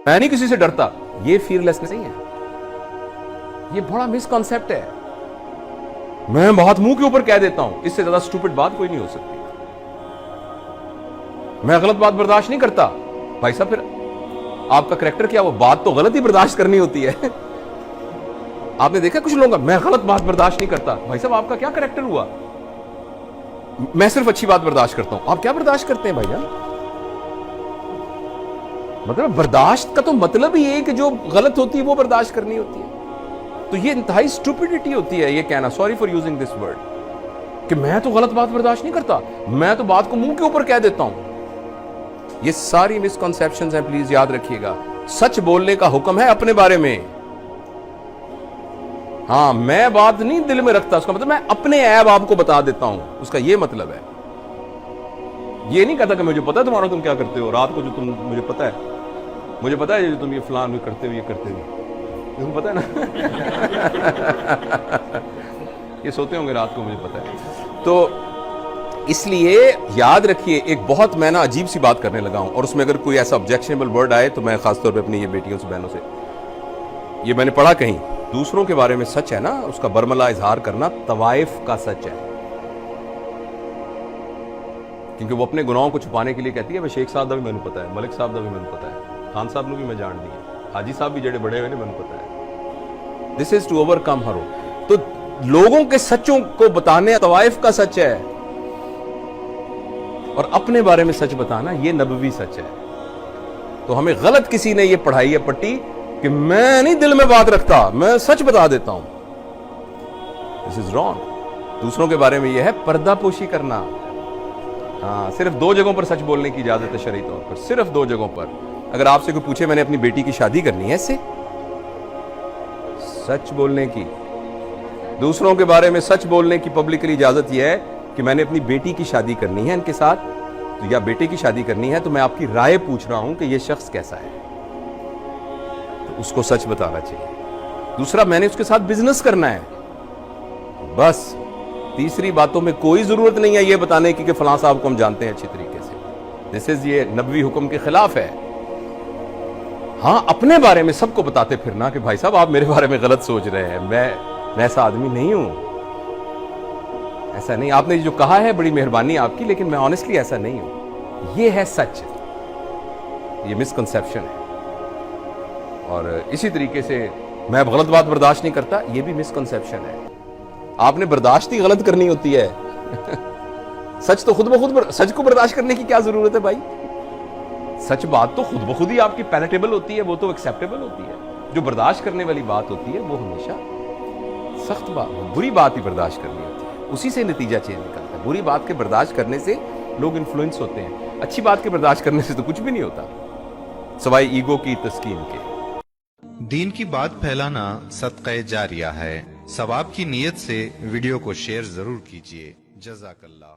میں نہیں کسی سے ڈرتا، یہ فیئرلیسنس نہیں ہے، یہ بڑا مسکنسیپٹ ہے. میں بات منہ کے اوپر کہہ دیتا ہوں، اس سے زیادہ سٹوپڈ بات کوئی نہیں ہو سکتی. میں غلط بات برداشت نہیں کرتا. بھائی صاحب پھر آپ کا کریکٹر کیا؟ وہ بات تو غلط ہی برداشت کرنی ہوتی ہے. آپ نے دیکھا کچھ لوگوں کا میں غلط بات برداشت نہیں کرتا. بھائی صاحب آپ کا کیا کریکٹر ہوا؟ میں صرف اچھی بات برداشت کرتا ہوں. آپ کیا برداشت کرتے ہیں بھائی جان؟ مطلب برداشت کا تو مطلب ہی ہے کہ جو غلط ہوتی ہے وہ برداشت کرنی ہوتی ہے. تو یہ انتہائی اسٹوپڈیٹی ہوتی ہے یہ کہنا، sorry for using this word, کہ میں تو غلط بات برداشت نہیں کرتا، میں تو بات کو منہ کے اوپر کہہ دیتا ہوں. یہ ساری مسکنسیپشنز ہیں، پلیز یاد رکھیے گا. سچ بولنے کا حکم ہے اپنے بارے میں. ہاں میں بات نہیں دل میں رکھتا، اس کا مطلب میں اپنے عیب آپ کو بتا دیتا ہوں، اس کا یہ مطلب ہے. یہ نہیں کہتا کہ مجھے پتا ہے تمہارا تم کیا کرتے ہو رات کو، جو تم مجھے پتا ہے جو تم یہ فلان کرتے ہو، یہ کرتے ہو تم پتا ہے نا. یہ سوتے ہوں گے رات کو، مجھے پتا ہے. تو اس لیے یاد رکھیے، ایک بہت میں نا عجیب سی بات کرنے لگا ہوں، اور اس میں اگر کوئی ایسا آبجیکشنیبل ورڈ آئے تو میں خاص طور پہ اپنی یہ بیٹیوں سے بہنوں سے، یہ میں نے پڑھا کہیں، دوسروں کے بارے میں سچ ہے نا، اس کا برملا اظہار کرنا طوائف کا سچ ہے. کیونکہ وہ اپنے گناہوں کو چھپانے کے لیے کہتی ہے میں شیخ صاحب دا بھی میں نے پتا ہے، ملک صاحب دا بھی میں نے پتا ہے، خان صاحب نے بھی میں جان دی ہے، حاجی صاحب بھی جڑے بڑے ہوئے نے میں نے پتا ہے. دس از ٹو اوور کم ہر. تو لوگوں کے سچوں کو بتانے طوائف کا سچ ہے، اور اپنے بارے میں سچ بتانا یہ نبوی سچ ہے. تو ہمیں غلط کسی نے یہ پڑھائی ہے پٹی کہ میں نہیں دل میں بات رکھتا، میں سچ بتا دیتا ہوں. دس از رانگ. دوسروں کے بارے میں یہ ہے پردہ پوشی کرنا. ہاں صرف 2 جگہوں پر سچ بولنے کی اجازت ہے شرعی طور پر، صرف 2 جگہوں پر. اگر آپ سے کوئی پوچھے میں نے اپنی بیٹی کی شادی کرنی ہے، اس سے سچ بولنے کی، دوسروں کے بارے میں سچ بولنے کی پبلکلی اجازت یہ ہے کہ میں نے اپنی بیٹی کی شادی کرنی ہے ان کے ساتھ، یا بیٹے کی شادی کرنی ہے، تو میں آپ کی رائے پوچھ رہا ہوں کہ یہ شخص کیسا ہے، تو اس کو سچ بتانا چاہیے. دوسرا میں نے اس کے ساتھ بزنس کرنا ہے، بس. تیسری باتوں میں کوئی ضرورت نہیں ہے یہ بتانے کی کہ فلاں صاحب کو ہم جانتے ہیں اچھی طریقے سے. دس از یہ نبوی حکم کے خلاف ہے. ہاں اپنے بارے میں سب کو بتاتے پھرنا کہ بھائی صاحب آپ میرے بارے میں غلط سوچ رہے ہیں، میں ایسا آدمی نہیں ہوں، ایسا نہیں. آپ نے جو کہا ہے بڑی مہربانی آپ کی، لیکن میں آنیسٹلی ایسا نہیں ہوں. یہ ہے سچ، یہ مسکنسیپشن ہے. اور اسی طریقے سے میں اب غلط بات برداشت نہیں کرتا، یہ بھی مسکنسیپشن ہے. آپ نے برداشت ہی غلط کرنی ہوتی ہے. سچ تو خود بخود سچ کو برداشت کرنے کی کیا ضرورت ہے بھائی؟ سچ بات تو خود بخود ہی آپ کی پیلیٹیبل ہوتی ہے، وہ تو ایکسیپٹیبل ہوتی ہے. جو برداشت کرنے والی بات ہوتی ہے وہ ہمیشہ سخت بات، بری بات ہی برداشت کرنی ہوتی ہے، اسی سے نتیجہ چینج نکلتا ہے. بری بات کے برداشت کرنے سے لوگ انفلوئنس ہوتے ہیں، اچھی بات کے برداشت کرنے سے تو کچھ بھی نہیں ہوتا سوائے ایگو کی تسکین کے. دین کی بات پھیلانا صدقہ جاریہ ہے. ثواب کی نیت سے ویڈیو کو شیئر ضرور کیجیے. جزاک اللہ.